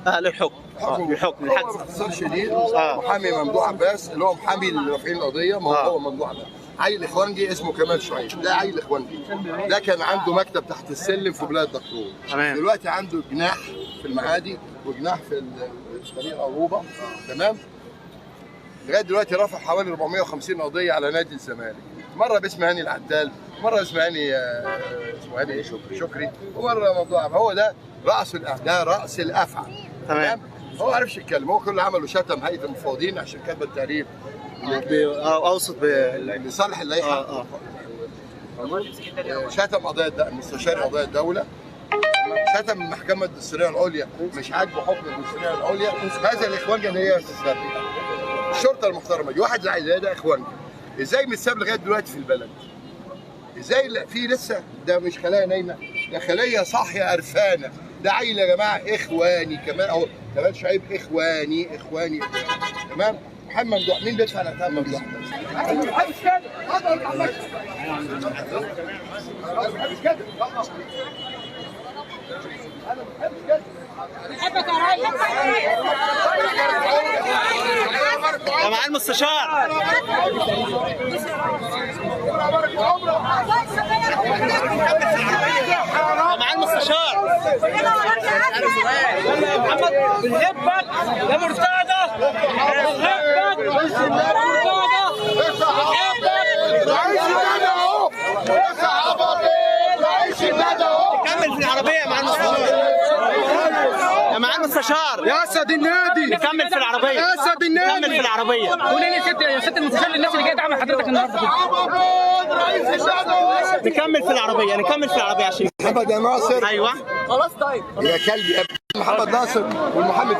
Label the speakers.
Speaker 1: للحكم. للحكم
Speaker 2: هو
Speaker 1: الحجز.
Speaker 2: باختصار شديد محامي ممدوح عباس اللي هو محامي اللي رافعين القضيه، ما هو ممدوح عباس. عيل اخوانجي اسمه كمال شعيب، ده عيل اخوانجي، ده كان عنده مكتب تحت السلم في بلاد دكتور.
Speaker 1: تمام.
Speaker 2: دلوقتي عنده جناح في المعادي وجناح في طريق عروبه. تمام. لغايه دلوقتي رفع حوالي 450 قضيه على نادي الزمالك، مره باسم هاني العدال، مره باسم هاني اسمه هاني شكري، ومره ممدوح. هو ده راس الافعى.
Speaker 1: تمام.
Speaker 2: هو ما عرفش يتكلم، هو كل اللي عمله شتم هيئه المفوضين عشان كتب التقرير
Speaker 1: اوسط
Speaker 2: لصالح اللائحه. شتم مستشار قضايا الدوله، شتم المحكمه الدستوريه العليا، مش عاجبه حكم الدستوريه العليا. هذا الاخوان هي الشرطه المحترمه دي، واحد زي ده اخوان ازاي متساب لغايه دلوقتي في البلد؟ ازاي في لسه؟ ده مش خلايا نايمه، ده خليه صاحيه قرفانه. ده عيل يا جماعه اخواني كمان اهو، كمال شعيب اخواني. تمام. محمد ممدوح مين بيدفع على محمد ممدوح؟
Speaker 1: يا معالي المستشار. يا معالي المستشار. يا محمد بنحبك يا مرتضى، نكمل في العربية يا معالي المستشار. يا معالي المستشار.
Speaker 3: يا اسد النادي
Speaker 1: نكمل في العربية.
Speaker 3: يا اسد النادي
Speaker 1: نكمل في العربية.
Speaker 4: قولي لي يا ست المستشار للناس اللي جايه تعمل حضرتك النهارده.
Speaker 1: نكمل في العربية عشان
Speaker 2: محمد يا ناصر.
Speaker 1: ايوه.
Speaker 2: يا كلب يا محمد ناصر والمحامي